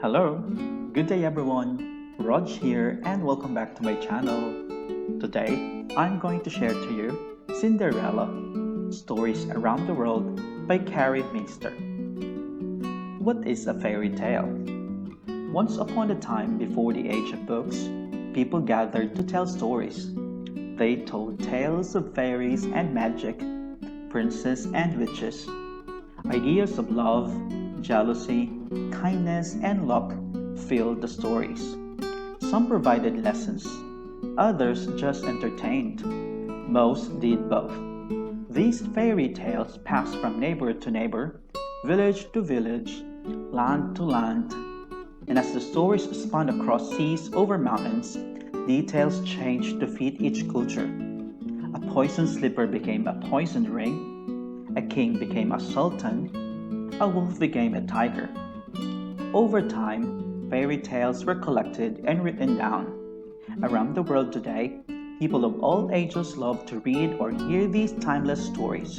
Hello, good day everyone. Raj here and welcome back to my channel. Today, I'm going to share to you Cinderella, Stories Around the World by Carrie Minster. What is a fairy tale? Once upon a time before the age of books, people gathered to tell stories. They told tales of fairies and magic, princes and witches. Ideas of love, jealousy, kindness, and luck filled the stories. Some provided lessons, others just entertained. Most did both. These fairy tales passed from neighbor to neighbor, village to village, land to land, and as the stories spun across seas over mountains, details changed to fit each culture. A poisoned slipper became a poisoned ring, a king became a sultan, a wolf became a tiger. Over time, fairy tales were collected and written down. Around the world today, people of all ages love to read or hear these timeless stories.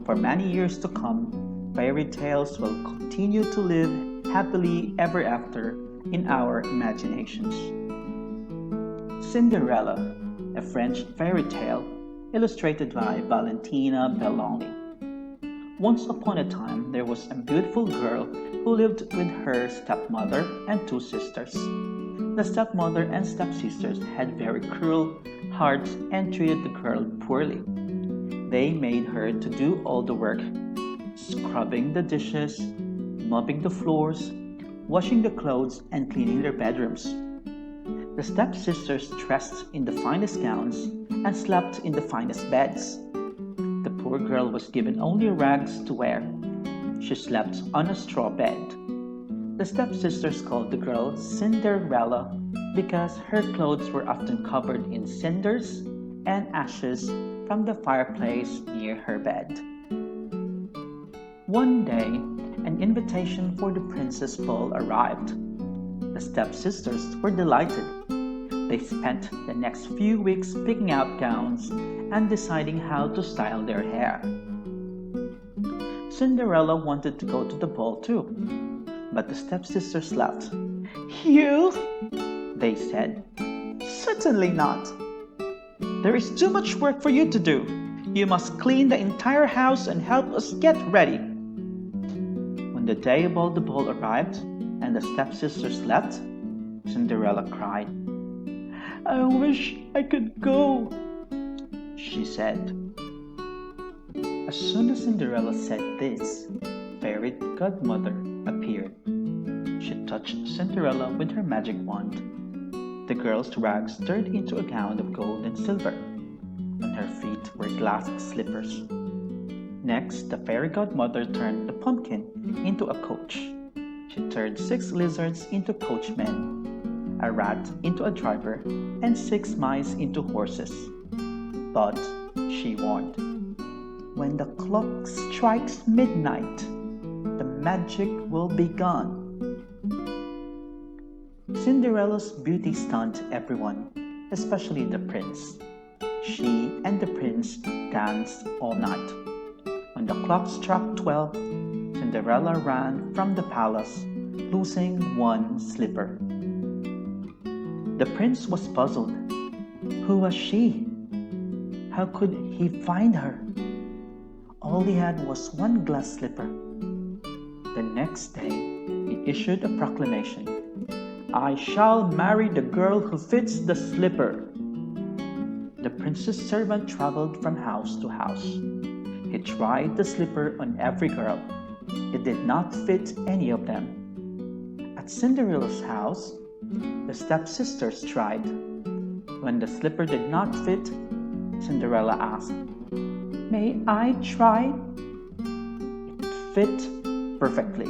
For many years to come, fairy tales will continue to live happily ever after in our imaginations. Cinderella, a French fairy tale illustrated by Valentina Belloni. Once upon a time, there was a beautiful girl who lived with her stepmother and two sisters. The stepmother and stepsisters had very cruel hearts and treated the girl poorly. They made her to do all the work, scrubbing the dishes, mopping the floors, washing the clothes, and cleaning their bedrooms. The stepsisters dressed in the finest gowns and slept in the finest beds. The poor girl was given only rags to wear. She slept on a straw bed. The stepsisters called the girl Cinderella because her clothes were often covered in cinders and ashes from the fireplace near her bed. One day, an invitation for the princess ball arrived. The stepsisters were delighted. They spent the next few weeks picking out gowns and deciding how to style their hair. Cinderella wanted to go to the ball too, but the stepsisters laughed. "You?" they said. "Certainly not. There is too much work for you to do. You must clean the entire house and help us get ready." When the day of the ball arrived and the stepsisters left, Cinderella cried. "I wish I could go," she said. As soon as Cinderella said this, fairy godmother appeared. She touched Cinderella with her magic wand. The girl's rags turned into a gown of gold and silver. On her feet were glass slippers. Next, the fairy godmother turned the pumpkin into a coach. She turned 6 lizards into coachmen, a rat into a driver, and 6 mice into horses. But she warned, "When the clock strikes midnight, the magic will be gone." Cinderella's beauty stunned everyone, especially the prince. She and the prince danced all night. When the clock struck 12, Cinderella ran from the palace, losing one slipper. The prince was puzzled. Who was she? How could he find her? All he had was one glass slipper. The next day, he issued a proclamation. "I shall marry the girl who fits the slipper." The prince's servant traveled from house to house. He tried the slipper on every girl. It did not fit any of them. At Cinderella's house, the stepsisters tried. When the slipper did not fit, Cinderella asked, "May I try?" It fit perfectly.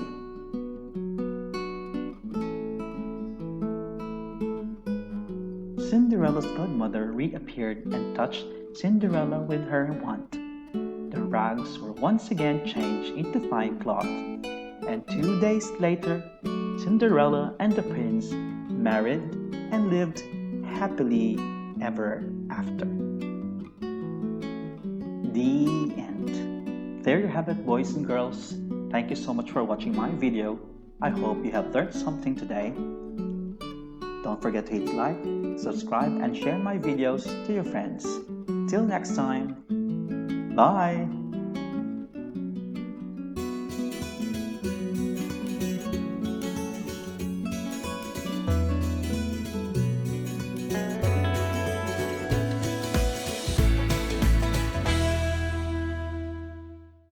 Cinderella's godmother reappeared and touched Cinderella with her wand. The rags were once again changed into fine cloth, and 2 days later, Cinderella and the prince married and lived happily ever after. The end. There you have it, boys and girls. Thank you so much for watching my video. I hope you have learned something today. Don't forget to hit like, subscribe, and share my videos to your friends. Till next time, bye!